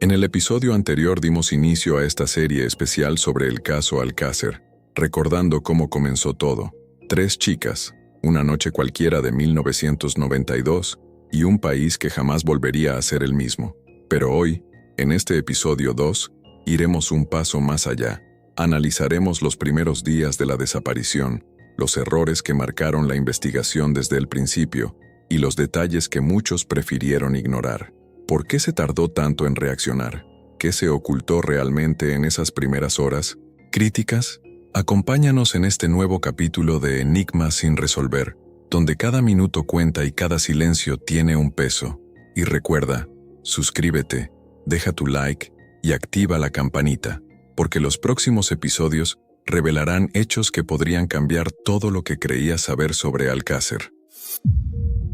En el episodio anterior dimos inicio a esta serie especial sobre el caso Alcácer, recordando cómo comenzó todo. 3 chicas, una noche cualquiera de 1992 y un país que jamás volvería a ser el mismo. Pero hoy, en este episodio 2, iremos un paso más allá. Analizaremos los primeros días de la desaparición, los errores que marcaron la investigación desde el principio y los detalles que muchos prefirieron ignorar. ¿Por qué se tardó tanto en reaccionar? ¿Qué se ocultó realmente en esas primeras horas? ¿Críticas? Acompáñanos en este nuevo capítulo de Enigmas sin resolver, donde cada minuto cuenta y cada silencio tiene un peso. Y recuerda, suscríbete, deja tu like y activa la campanita, porque los próximos episodios revelarán hechos que podrían cambiar todo lo que creías saber sobre Alcácer.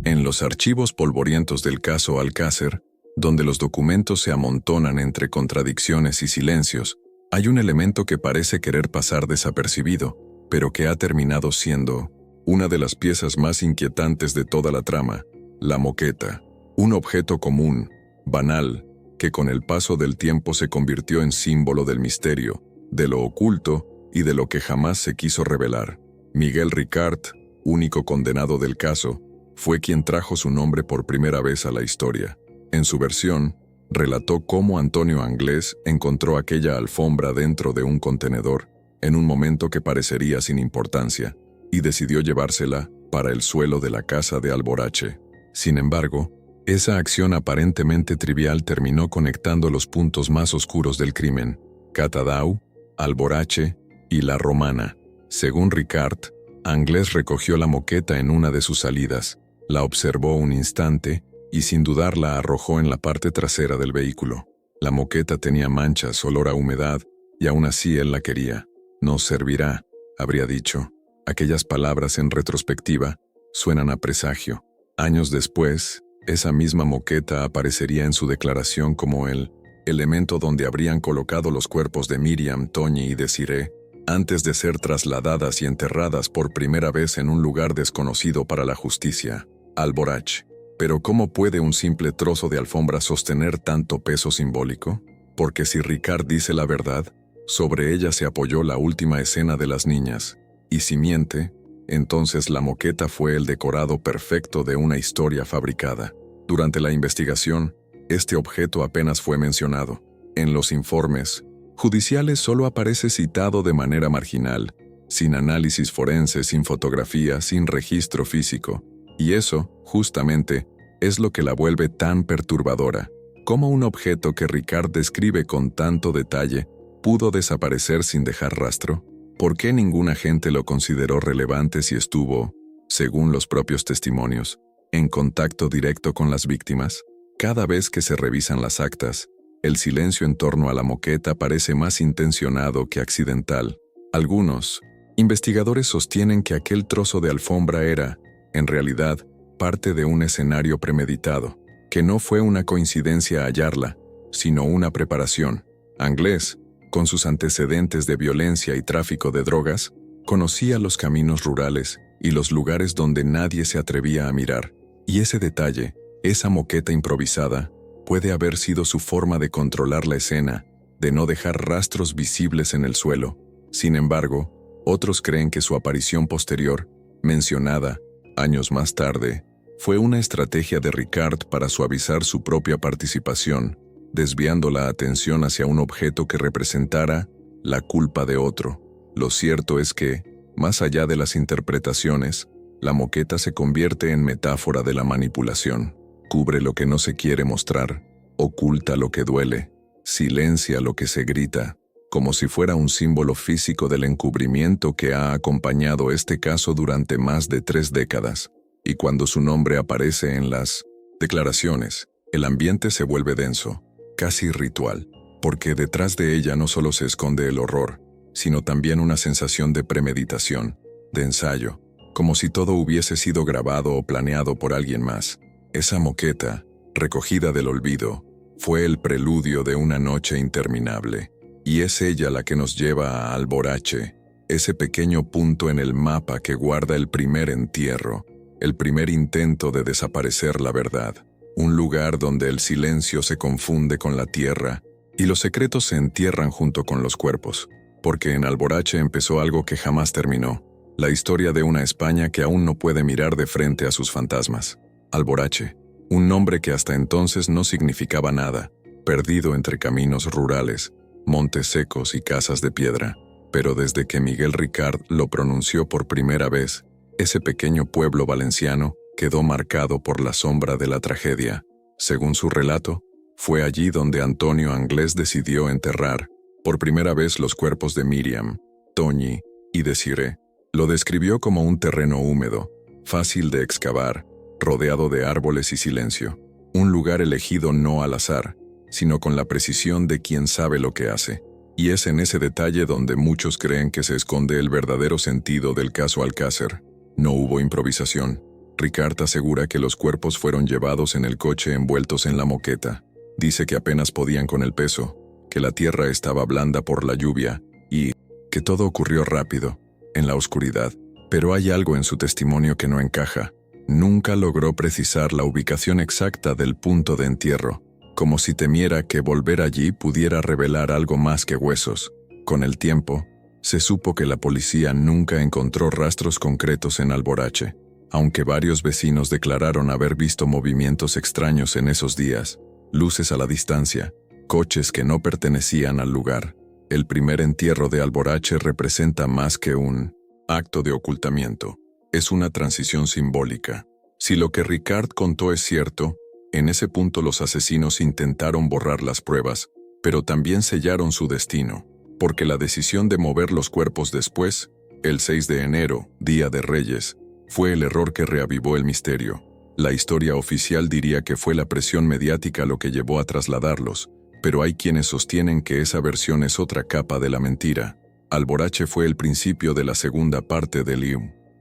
En los archivos polvorientos del caso Alcácer, donde los documentos se amontonan entre contradicciones y silencios, hay un elemento que parece querer pasar desapercibido, pero que ha terminado siendo una de las piezas más inquietantes de toda la trama: la moqueta, un objeto común, banal, que con el paso del tiempo se convirtió en símbolo del misterio, de lo oculto y de lo que jamás se quiso revelar. Miguel Ricard, único condenado del caso, fue quien trajo su nombre por primera vez a la historia. En su versión, relató cómo Antonio Anglés encontró aquella alfombra dentro de un contenedor, en un momento que parecería sin importancia, y decidió llevársela para el suelo de la casa de Alborache. Sin embargo, esa acción aparentemente trivial terminó conectando los puntos más oscuros del crimen: Catadau, Alborache y La Romana. Según Ricard, Anglés recogió la moqueta en una de sus salidas, la observó un instante y sin dudar la arrojó en la parte trasera del vehículo. La moqueta tenía manchas, olor a humedad, y aún así él la quería. «Nos servirá», habría dicho. Aquellas palabras en retrospectiva suenan a presagio. Años después, esa misma moqueta aparecería en su declaración como el elemento donde habrían colocado los cuerpos de Miriam, Toñi y Desiree, antes de ser trasladadas y enterradas por primera vez en un lugar desconocido para la justicia: Alborach. Pero ¿cómo puede un simple trozo de alfombra sostener tanto peso simbólico? Porque si Ricard dice la verdad, sobre ella se apoyó la última escena de las niñas. Y si miente, entonces la moqueta fue el decorado perfecto de una historia fabricada. Durante la investigación, este objeto apenas fue mencionado. En los informes judiciales solo aparece citado de manera marginal, sin análisis forense, sin fotografía, sin registro físico. Y eso, justamente, es lo que la vuelve tan perturbadora. ¿Cómo un objeto que Ricard describe con tanto detalle pudo desaparecer sin dejar rastro? ¿Por qué ningún agente lo consideró relevante si estuvo, según los propios testimonios, en contacto directo con las víctimas? Cada vez que se revisan las actas, el silencio en torno a la moqueta parece más intencionado que accidental. Algunos investigadores sostienen que aquel trozo de alfombra era, en realidad, parte de un escenario premeditado, que no fue una coincidencia hallarla, sino una preparación. Anglés, con sus antecedentes de violencia y tráfico de drogas, conocía los caminos rurales y los lugares donde nadie se atrevía a mirar, y ese detalle, esa moqueta improvisada, puede haber sido su forma de controlar la escena, de no dejar rastros visibles en el suelo. Sin embargo, otros creen que su aparición posterior, mencionada años más tarde, fue una estrategia de Ricard para suavizar su propia participación, desviando la atención hacia un objeto que representara la culpa de otro. Lo cierto es que, más allá de las interpretaciones, la moqueta se convierte en metáfora de la manipulación. Cubre lo que no se quiere mostrar, oculta lo que duele, silencia lo que se grita, como si fuera un símbolo físico del encubrimiento que ha acompañado este caso durante más de 3 décadas. Y cuando su nombre aparece en las declaraciones, el ambiente se vuelve denso, casi ritual, porque detrás de ella no solo se esconde el horror, sino también una sensación de premeditación, de ensayo, como si todo hubiese sido grabado o planeado por alguien más. Esa moqueta, recogida del olvido, fue el preludio de una noche interminable, y es ella la que nos lleva a Alborache, ese pequeño punto en el mapa que guarda el primer entierro, el primer intento de desaparecer la verdad. un lugar donde el silencio se confunde con la tierra y los secretos se entierran junto con los cuerpos, porque en Alborache empezó algo que jamás terminó, la historia de una España que aún no puede mirar de frente a sus fantasmas. Alborache, un nombre que hasta entonces no significaba nada, perdido entre caminos rurales, montes secos y casas de piedra, pero desde que Miguel Ricard lo pronunció por primera vez, ese pequeño pueblo valenciano quedó marcado por la sombra de la tragedia. Según su relato, fue allí donde Antonio Anglés decidió enterrar, por primera vez, los cuerpos de Miriam, Toñi y Desiré. Lo describió como un terreno húmedo, fácil de excavar, rodeado de árboles y silencio. Un lugar elegido no al azar, sino con la precisión de quien sabe lo que hace. Y es en ese detalle donde muchos creen que se esconde el verdadero sentido del caso Alcácer. No hubo improvisación. Ricard asegura que los cuerpos fueron llevados en el coche envueltos en la moqueta. Dice que apenas podían con el peso, que la tierra estaba blanda por la lluvia y que todo ocurrió rápido, en la oscuridad. Pero hay algo en su testimonio que no encaja. Nunca logró precisar la ubicación exacta del punto de entierro, como si temiera que volver allí pudiera revelar algo más que huesos. Con el tiempo, se supo que la policía nunca encontró rastros concretos en Alborache, aunque varios vecinos declararon haber visto movimientos extraños en esos días, luces a la distancia, coches que no pertenecían al lugar. El primer entierro de Alborache representa más que un acto de ocultamiento. Es una transición simbólica. Si lo que Ricard contó es cierto, en ese punto los asesinos intentaron borrar las pruebas, pero también sellaron su destino, porque la decisión de mover los cuerpos después, el 6 de enero, Día de Reyes, fue el error que reavivó el misterio. La historia oficial diría que fue la presión mediática lo que llevó a trasladarlos, pero hay quienes sostienen que esa versión es otra capa de la mentira. Alborache fue el principio de la segunda parte del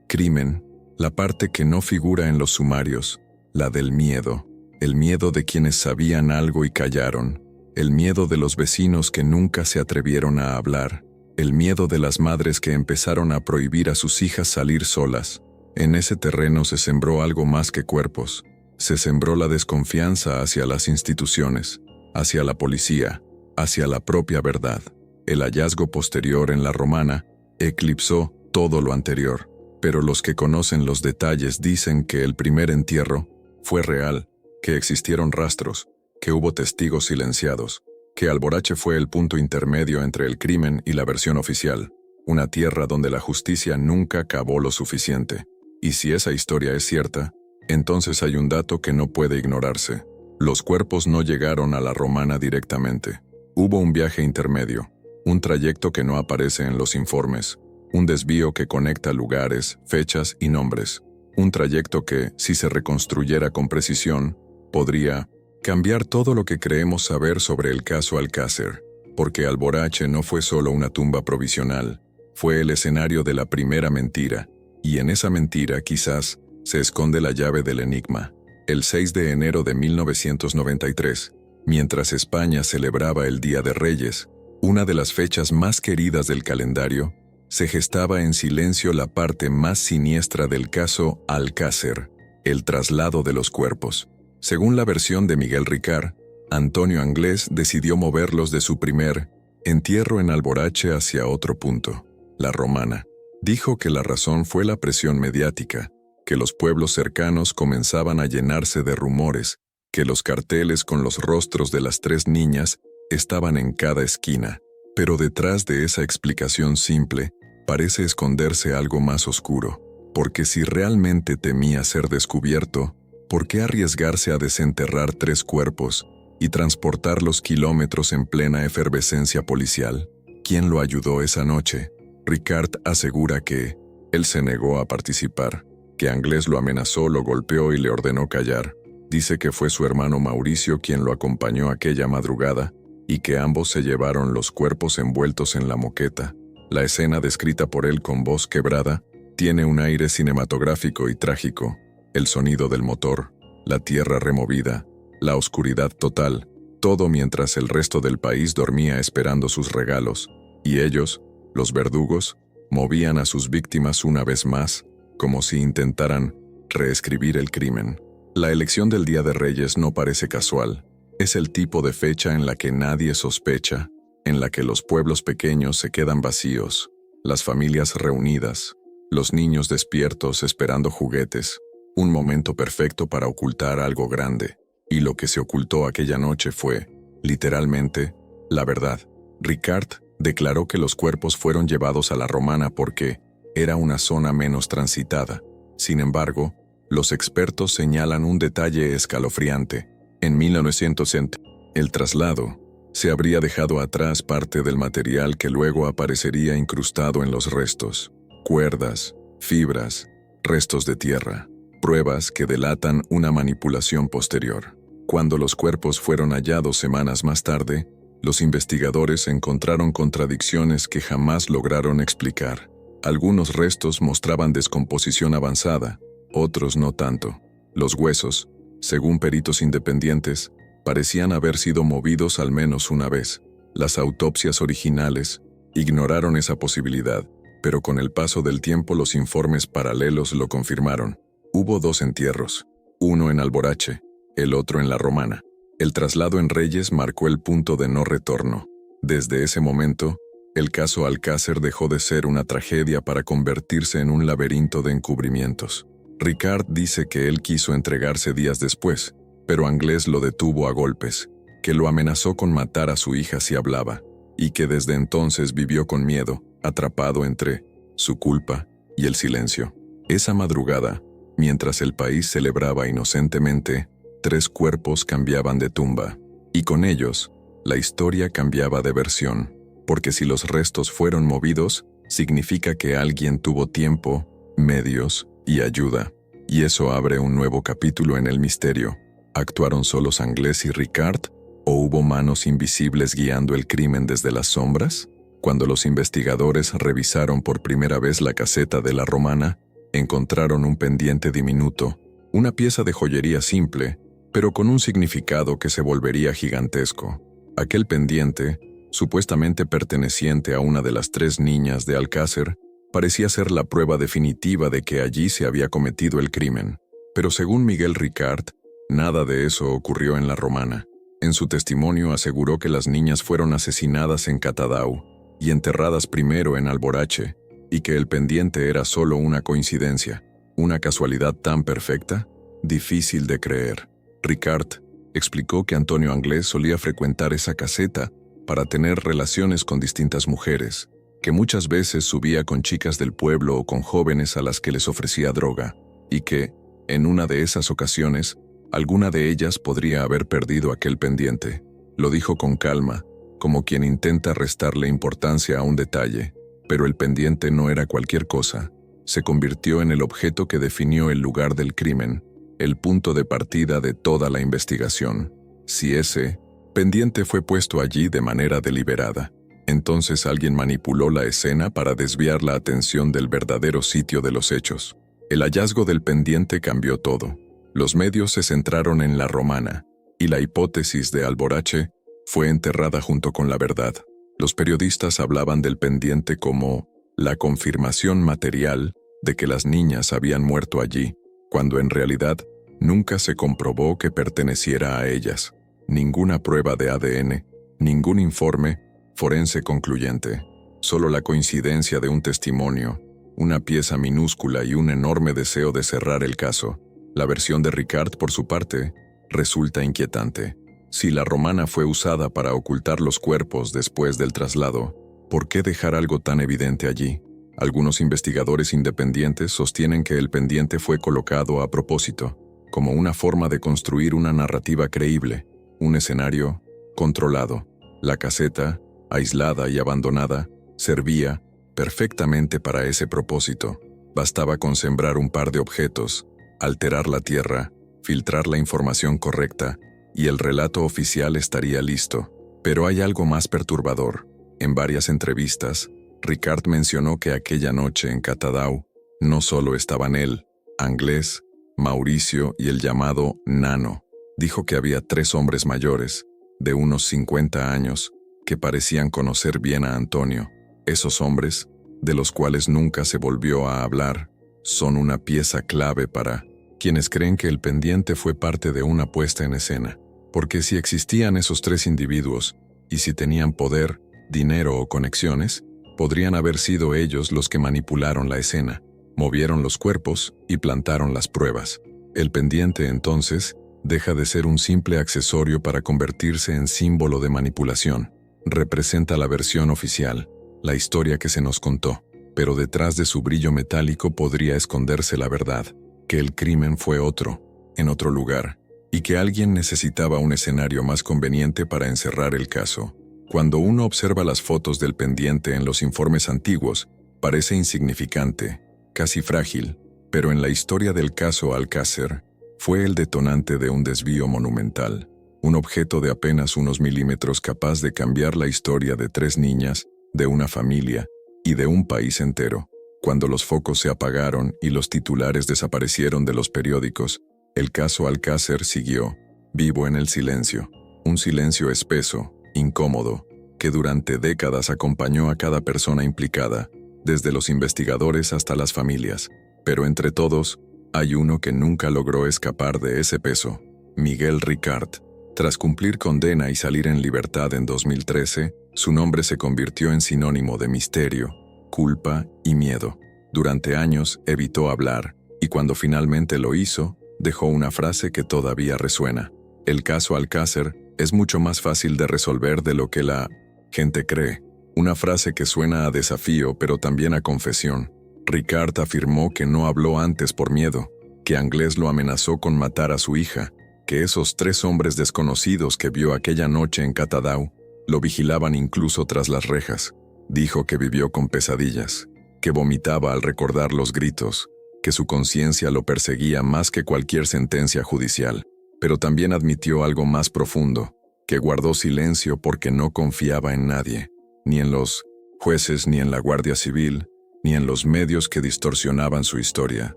crimen, la parte que no figura en los sumarios, la del miedo. El miedo de quienes sabían algo y callaron, el miedo de los vecinos que nunca se atrevieron a hablar, el miedo de las madres que empezaron a prohibir a sus hijas salir solas. En ese terreno se sembró algo más que cuerpos, se sembró la desconfianza hacia las instituciones, hacia la policía, hacia la propia verdad. El hallazgo posterior en la Romana eclipsó todo lo anterior, pero los que conocen los detalles dicen que el primer entierro fue real, que existieron rastros, que hubo testigos silenciados, que Alborache fue el punto intermedio entre el crimen y la versión oficial, una tierra donde la justicia nunca cavó lo suficiente. Y si esa historia es cierta, entonces hay un dato que no puede ignorarse. Los cuerpos no llegaron a la Romana directamente. Hubo un viaje intermedio, un trayecto que no aparece en los informes, un desvío que conecta lugares, fechas y nombres, un trayecto que, si se reconstruyera con precisión, podría cambiar todo lo que creemos saber sobre el caso Alcácer, porque Alborache no fue solo una tumba provisional, fue el escenario de la primera mentira, y en esa mentira quizás se esconde la llave del enigma. El 6 de enero de 1993, mientras España celebraba el Día de Reyes, una de las fechas más queridas del calendario, se gestaba en silencio la parte más siniestra del caso Alcácer, el traslado de los cuerpos. Según la versión de Miguel Ricard, Antonio Anglés decidió moverlos de su primer entierro en Alborache hacia otro punto, la Romana. Dijo que la razón fue la presión mediática, que los pueblos cercanos comenzaban a llenarse de rumores, que los carteles con los rostros de las 3 niñas estaban en cada esquina. Pero detrás de esa explicación simple, parece esconderse algo más oscuro, porque si realmente temía ser descubierto, ¿por qué arriesgarse a desenterrar 3 cuerpos y transportarlos kilómetros en plena efervescencia policial? ¿Quién lo ayudó esa noche? Ricard asegura que él se negó a participar, que Anglés lo amenazó, lo golpeó y le ordenó callar. Dice que fue su hermano Mauricio quien lo acompañó aquella madrugada y que ambos se llevaron los cuerpos envueltos en la moqueta. La escena descrita por él con voz quebrada tiene un aire cinematográfico y trágico. El sonido del motor, la tierra removida, la oscuridad total, todo mientras el resto del país dormía esperando sus regalos, y ellos, los verdugos, movían a sus víctimas una vez más, como si intentaran reescribir el crimen. La elección del Día de Reyes no parece casual. Es el tipo de fecha en la que nadie sospecha, en la que los pueblos pequeños se quedan vacíos, las familias reunidas, los niños despiertos esperando juguetes, un momento perfecto para ocultar algo grande. Y lo que se ocultó aquella noche fue, literalmente, la verdad. Ricard declaró que los cuerpos fueron llevados a la Romana porque era una zona menos transitada. Sin embargo, los expertos señalan un detalle escalofriante. En 1900, el traslado se habría dejado atrás parte del material que luego aparecería incrustado en los restos: cuerdas, fibras, restos de tierra, pruebas que delatan una manipulación posterior. Cuando los cuerpos fueron hallados semanas más tarde, los investigadores encontraron contradicciones que jamás lograron explicar. Algunos restos mostraban descomposición avanzada, otros no tanto. Los huesos, según peritos independientes, parecían haber sido movidos al menos una vez. Las autopsias originales ignoraron esa posibilidad, pero con el paso del tiempo los informes paralelos lo confirmaron. Hubo 2 entierros, uno en Alborache, el otro en la Romana. El traslado en Reyes marcó el punto de no retorno. Desde ese momento, el caso Alcácer dejó de ser una tragedia para convertirse en un laberinto de encubrimientos. Ricard dice que él quiso entregarse días después, pero Anglés lo detuvo a golpes, que lo amenazó con matar a su hija si hablaba, y que desde entonces vivió con miedo, atrapado entre su culpa y el silencio. Esa madrugada, mientras el país celebraba inocentemente, 3 cuerpos cambiaban de tumba, y con ellos, la historia cambiaba de versión, porque si los restos fueron movidos, significa que alguien tuvo tiempo, medios y ayuda, y eso abre un nuevo capítulo en el misterio. ¿Actuaron solos Anglés y Ricard, o hubo manos invisibles guiando el crimen desde las sombras? Cuando los investigadores revisaron por primera vez la caseta de la Romana, encontraron un pendiente diminuto, una pieza de joyería simple, pero con un significado que se volvería gigantesco. Aquel pendiente, supuestamente perteneciente a una de las 3 niñas de Alcácer, parecía ser la prueba definitiva de que allí se había cometido el crimen. Pero según Miguel Ricard, nada de eso ocurrió en la Romana. En su testimonio aseguró que las niñas fueron asesinadas en Catadau y enterradas primero en Alborache, y que el pendiente era solo una coincidencia, una casualidad tan perfecta, difícil de creer. Ricard explicó que Antonio Anglés solía frecuentar esa caseta para tener relaciones con distintas mujeres, que muchas veces subía con chicas del pueblo o con jóvenes a las que les ofrecía droga, y que, en una de esas ocasiones, alguna de ellas podría haber perdido aquel pendiente. Lo dijo con calma, como quien intenta restarle importancia a un detalle, pero el pendiente no era cualquier cosa. Se convirtió en el objeto que definió el lugar del crimen, el punto de partida de toda la investigación. Si ese pendiente fue puesto allí de manera deliberada, entonces alguien manipuló la escena para desviar la atención del verdadero sitio de los hechos. El hallazgo del pendiente cambió todo. Los medios se centraron en la Romana, y la hipótesis de Alborache fue enterrada junto con la verdad. Los periodistas hablaban del pendiente como la confirmación material de que las niñas habían muerto allí, cuando en realidad nunca se comprobó que perteneciera a ellas. Ninguna prueba de ADN, ningún informe forense concluyente, solo la coincidencia de un testimonio, una pieza minúscula y un enorme deseo de cerrar el caso. La versión de Ricard, por su parte, resulta inquietante. Si la Romana fue usada para ocultar los cuerpos después del traslado, ¿por qué dejar algo tan evidente allí? Algunos investigadores independientes sostienen que el pendiente fue colocado a propósito, como una forma de construir una narrativa creíble, un escenario controlado. La caseta, aislada y abandonada, servía perfectamente para ese propósito. Bastaba con sembrar un par de objetos, alterar la tierra, filtrar la información correcta, y el relato oficial estaría listo. Pero hay algo más perturbador. En varias entrevistas, Ricard mencionó que aquella noche en Catadau no solo estaban él, Anglés, Mauricio y el llamado Nano. Dijo que había 3 hombres mayores, de unos 50 años, que parecían conocer bien a Antonio. Esos hombres, de los cuales nunca se volvió a hablar, son una pieza clave para quienes creen que el pendiente fue parte de una puesta en escena. Porque si existían esos tres individuos, y si tenían poder, dinero o conexiones, podrían haber sido ellos los que manipularon la escena, movieron los cuerpos y plantaron las pruebas. El pendiente, entonces, deja de ser un simple accesorio para convertirse en símbolo de manipulación. Representa la versión oficial, la historia que se nos contó, pero detrás de su brillo metálico podría esconderse la verdad, que el crimen fue otro, en otro lugar, y que alguien necesitaba un escenario más conveniente para encerrar el caso. Cuando uno observa las fotos del pendiente en los informes antiguos, parece insignificante, casi frágil, pero en la historia del caso Alcácer, fue el detonante de un desvío monumental, un objeto de apenas unos milímetros capaz de cambiar la historia de 3 niñas, de una familia y de un país entero. Cuando los focos se apagaron y los titulares desaparecieron de los periódicos, el caso Alcácer siguió, vivo en el silencio, un silencio espeso, incómodo, que durante décadas acompañó a cada persona implicada, desde los investigadores hasta las familias. Pero entre todos, hay uno que nunca logró escapar de ese peso, Miguel Ricard. Tras cumplir condena y salir en libertad en 2013, su nombre se convirtió en sinónimo de misterio, culpa y miedo. Durante años evitó hablar, y cuando finalmente lo hizo, dejó una frase que todavía resuena. El caso Alcácer es mucho más fácil de resolver de lo que la gente cree. Una frase que suena a desafío pero también a confesión. Ricard afirmó que no habló antes por miedo, que Anglés lo amenazó con matar a su hija, que esos 3 hombres desconocidos que vio aquella noche en Catadau lo vigilaban incluso tras las rejas. Dijo que vivió con pesadillas, que vomitaba al recordar los gritos, que su conciencia lo perseguía más que cualquier sentencia judicial, pero también admitió algo más profundo, que guardó silencio porque no confiaba en nadie, ni en los jueces, ni en la Guardia Civil, ni en los medios que distorsionaban su historia.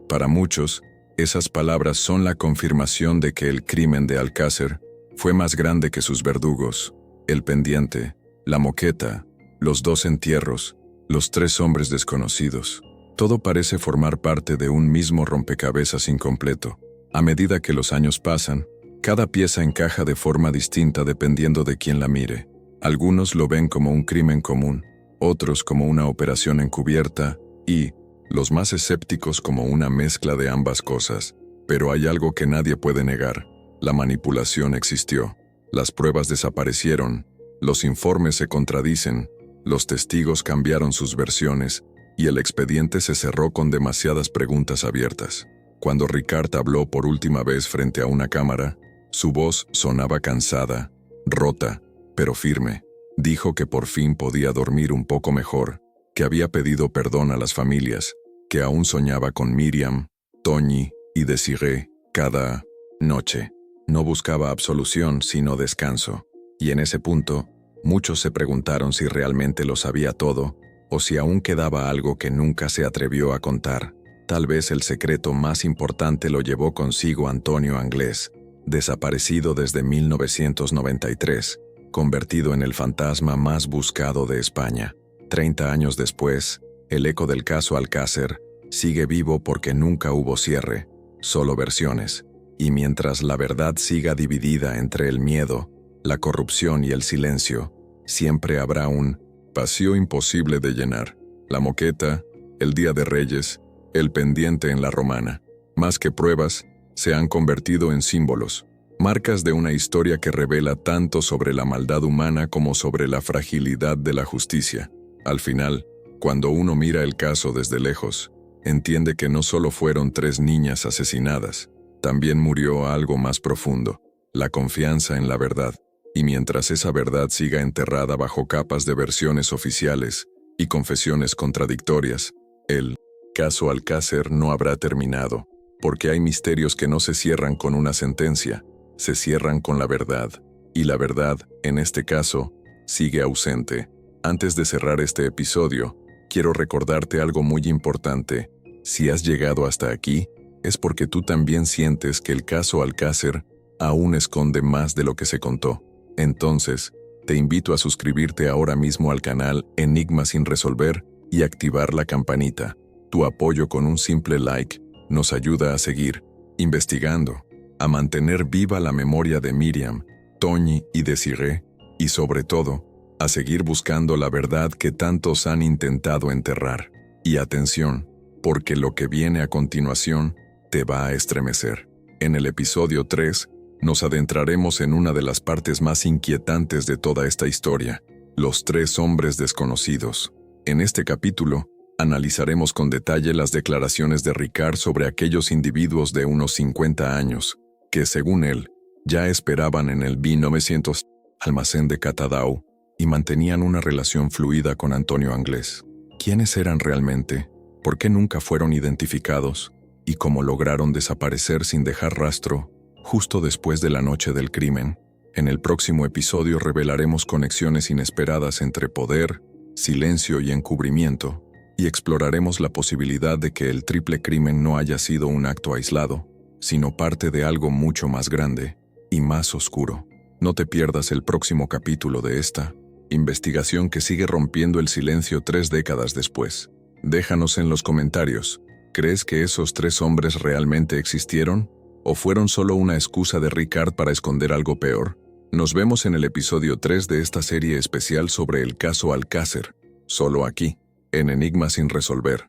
Para muchos, esas palabras son la confirmación de que el crimen de Alcácer fue más grande que sus verdugos, el pendiente, la moqueta, los 2 entierros, los 3 hombres desconocidos. Todo parece formar parte de un mismo rompecabezas incompleto. A medida que los años pasan, cada pieza encaja de forma distinta dependiendo de quién la mire. Algunos lo ven como un crimen común, otros como una operación encubierta y, los más escépticos, como una mezcla de ambas cosas. Pero hay algo que nadie puede negar. La manipulación existió. Las pruebas desaparecieron, los informes se contradicen, los testigos cambiaron sus versiones y el expediente se cerró con demasiadas preguntas abiertas. Cuando Ricard habló por última vez frente a una cámara, su voz sonaba cansada, rota, pero firme. Dijo que por fin podía dormir un poco mejor, que había pedido perdón a las familias, que aún soñaba con Miriam, Toñi y Desiree cada noche. No buscaba absolución sino descanso. Y en ese punto, muchos se preguntaron si realmente lo sabía todo, o si aún quedaba algo que nunca se atrevió a contar. Tal vez el secreto más importante lo llevó consigo Antonio Anglés, desaparecido desde 1993, convertido en el fantasma más buscado de España. 30 años después, el eco del caso Alcácer sigue vivo porque nunca hubo cierre, solo versiones. Y mientras la verdad siga dividida entre el miedo, la corrupción y el silencio, siempre habrá un vacío imposible de llenar. La moqueta, el Día de Reyes, el pendiente en la Romana, más que pruebas, se han convertido en símbolos, marcas de una historia que revela tanto sobre la maldad humana como sobre la fragilidad de la justicia. Al final, cuando uno mira el caso desde lejos, entiende que no solo fueron 3 niñas asesinadas, también murió algo más profundo, la confianza en la verdad. Y mientras esa verdad siga enterrada bajo capas de versiones oficiales y confesiones contradictorias, el caso Alcácer no habrá terminado, porque hay misterios que no se cierran con una sentencia, se cierran con la verdad, y la verdad, en este caso, sigue ausente. Antes de cerrar este episodio, quiero recordarte algo muy importante. Si has llegado hasta aquí, es porque tú también sientes que el caso Alcácer aún esconde más de lo que se contó. Entonces, te invito a suscribirte ahora mismo al canal Enigma sin resolver y activar la campanita. Tu apoyo con un simple like nos ayuda a seguir, investigando, a mantener viva la memoria de Miriam, Toñi y Desiree, y sobre todo, a seguir buscando la verdad que tantos han intentado enterrar. Y atención, porque lo que viene a continuación te va a estremecer. En el episodio 3, nos adentraremos en una de las partes más inquietantes de toda esta historia, los 3 hombres desconocidos. En este capítulo, analizaremos con detalle las declaraciones de Ricard sobre aquellos individuos de unos 50 años, que según él, ya esperaban en el B900 almacén de Catadau y mantenían una relación fluida con Antonio Anglés. ¿Quiénes eran realmente? ¿Por qué nunca fueron identificados? ¿Y cómo lograron desaparecer sin dejar rastro, justo después de la noche del crimen? En el próximo episodio revelaremos conexiones inesperadas entre poder, silencio y encubrimiento, y exploraremos la posibilidad de que el triple crimen no haya sido un acto aislado, sino parte de algo mucho más grande y más oscuro. No te pierdas el próximo capítulo de esta investigación que sigue rompiendo el silencio 3 décadas después. Déjanos en los comentarios, ¿crees que esos 3 hombres realmente existieron? ¿O fueron solo una excusa de Ricard para esconder algo peor? Nos vemos en el episodio 3 de esta serie especial sobre el caso Alcácer, solo aquí, en Enigma sin resolver.